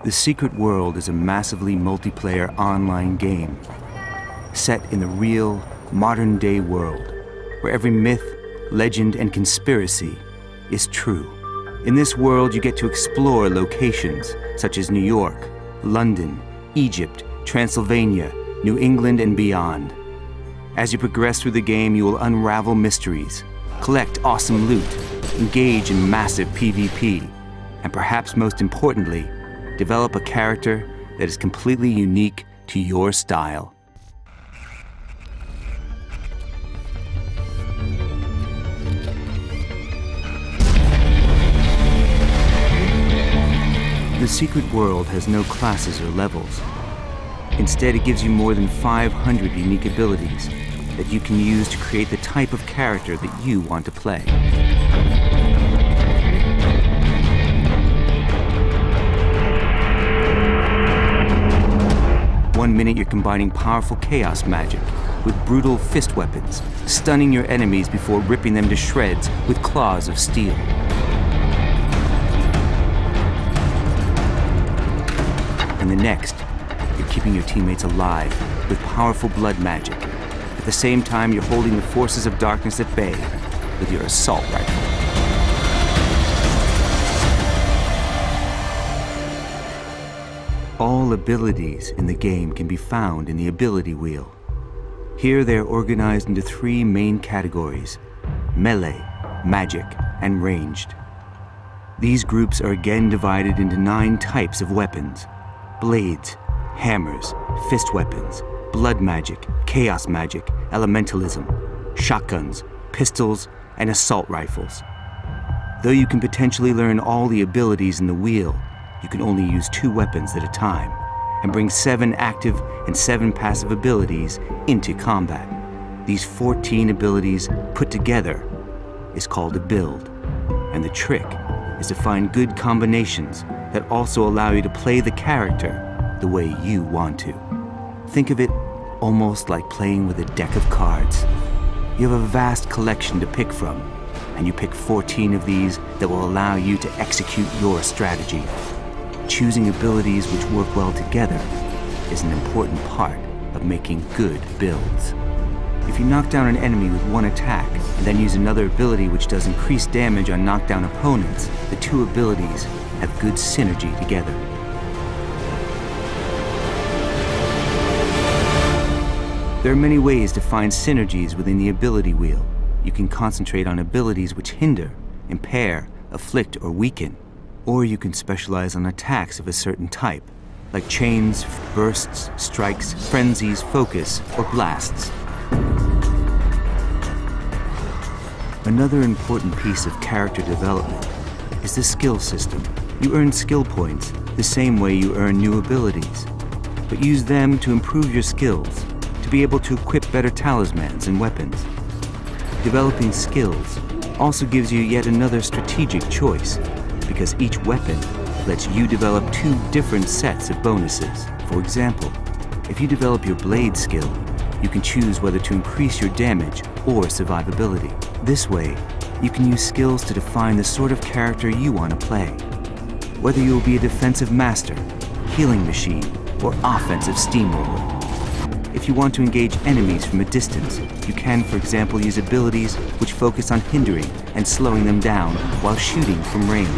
The Secret World is a massively multiplayer online game set in the real, modern-day world where every myth, legend, and conspiracy is true. In this world, you get to explore locations such as New York, London, Egypt, Transylvania, New England, and beyond. As you progress through the game, you will unravel mysteries, collect awesome loot, engage in massive PvP, and perhaps most importantly, develop a character that is completely unique to your style. The Secret World has no classes or levels. Instead, it gives you more than 500 unique abilities that you can use to create the type of character that you want to play. One minute you're combining powerful chaos magic with brutal fist weapons, stunning your enemies before ripping them to shreds with claws of steel. And the next, you're keeping your teammates alive with powerful blood magic. At the same time, you're holding the forces of darkness at bay with your assault rifle. All abilities in the game can be found in the ability wheel. Here they are organized into 3 main categories: melee, magic, and ranged. These groups are again divided into 9 types of weapons: blades, hammers, fist weapons, blood magic, chaos magic, elementalism, shotguns, pistols, and assault rifles. Though you can potentially learn all the abilities in the wheel, you can only use 2 weapons at a time, and bring 7 active and 7 passive abilities into combat. These 14 abilities put together is called a build, and the trick is to find good combinations that also allow you to play the character the way you want to. Think of it almost like playing with a deck of cards. You have a vast collection to pick from, and you pick 14 of these that will allow you to execute your strategy. Choosing abilities which work well together is an important part of making good builds. If you knock down an enemy with 1 attack, and then use another ability which does increased damage on knockdown opponents, the 2 abilities have good synergy together. There are many ways to find synergies within the ability wheel. You can concentrate on abilities which hinder, impair, afflict, or weaken. Or you can specialize on attacks of a certain type, like chains, bursts, strikes, frenzies, focus, or blasts. Another important piece of character development is the skill system. You earn skill points the same way you earn new abilities, but use them to improve your skills, to be able to equip better talismans and weapons. Developing skills also gives you yet another strategic choice, because each weapon lets you develop 2 different sets of bonuses. For example, if you develop your blade skill, you can choose whether to increase your damage or survivability. This way, you can use skills to define the sort of character you want to play. Whether you will be a defensive master, healing machine, or offensive steamroller. If you want to engage enemies from a distance, you can, for example, use abilities which focus on hindering and slowing them down while shooting from range.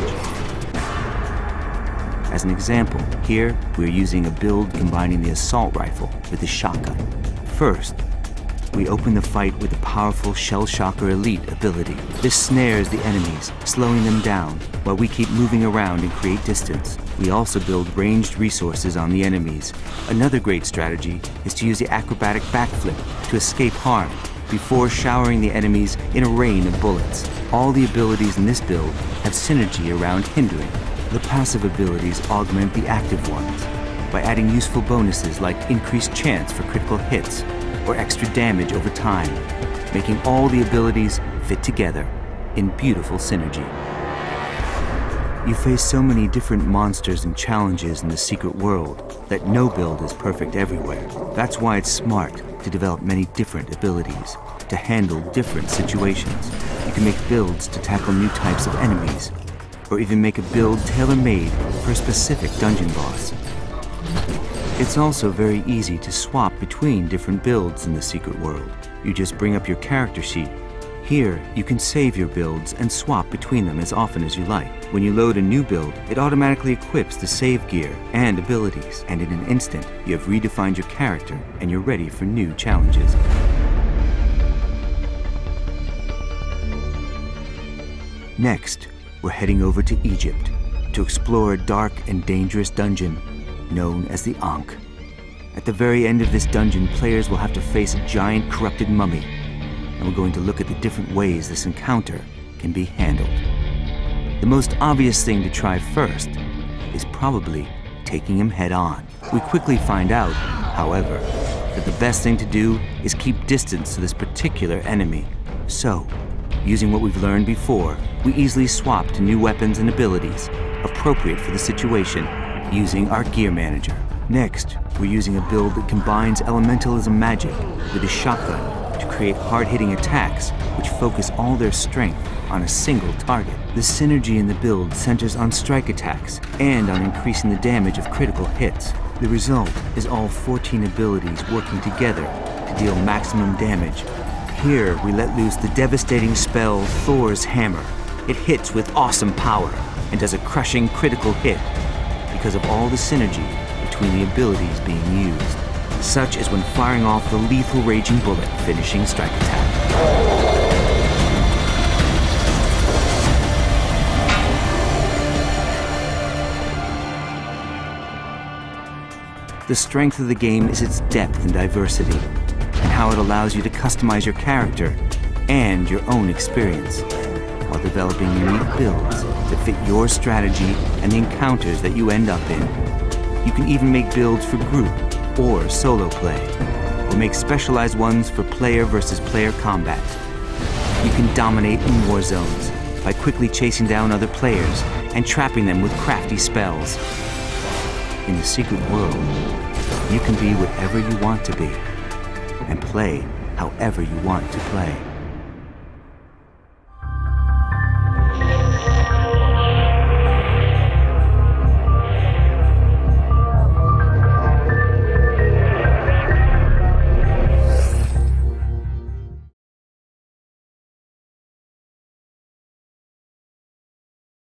As an example, here we're using a build combining the assault rifle with the shotgun. First, we open the fight with the powerful Shell Shocker Elite ability. This snares the enemies, slowing them down, while we keep moving around and create distance. We also build ranged resources on the enemies. Another great strategy is to use the acrobatic backflip to escape harm, before showering the enemies in a rain of bullets. All the abilities in this build have synergy around hindering. The passive abilities augment the active ones by adding useful bonuses like increased chance for critical hits or extra damage over time, making all the abilities fit together in beautiful synergy. You face so many different monsters and challenges in the Secret World that no build is perfect everywhere. That's why it's smart to develop many different abilities to handle different situations. You can make builds to tackle new types of enemies, or even make a build tailor-made for a specific dungeon boss. It's also very easy to swap between different builds in the Secret World. You just bring up your character sheet. Here, you can save your builds and swap between them as often as you like. When you load a new build, it automatically equips the save gear and abilities, and in an instant, you have redefined your character and you're ready for new challenges. Next, we're heading over to Egypt to explore a dark and dangerous dungeon known as the Ankh. At the very end of this dungeon, players will have to face a giant corrupted mummy, and we're going to look at the different ways this encounter can be handled. The most obvious thing to try first is probably taking him head on. We quickly find out, however, that the best thing to do is keep distance to this particular enemy. So, using what we've learned before, we easily swap to new weapons and abilities appropriate for the situation using our gear manager. Next, we're using a build that combines elementalism magic with a shotgun to create hard-hitting attacks which focus all their strength on a single target. The synergy in the build centers on strike attacks and on increasing the damage of critical hits. The result is all 14 abilities working together to deal maximum damage. Here, we let loose the devastating spell Thor's Hammer. It hits with awesome power and does a crushing critical hit because of all the synergy between the abilities being used, such as when firing off the lethal Raging Bullet finishing strike attack. The strength of the game is its depth and diversity, and how it allows you to customize your character and your own experience, while developing unique builds that fit your strategy and the encounters that you end up in. You can even make builds for group or solo play, or make specialized ones for player versus player combat. You can dominate in war zones by quickly chasing down other players and trapping them with crafty spells. In the Secret World, you can be whatever you want to be and play however you want to play.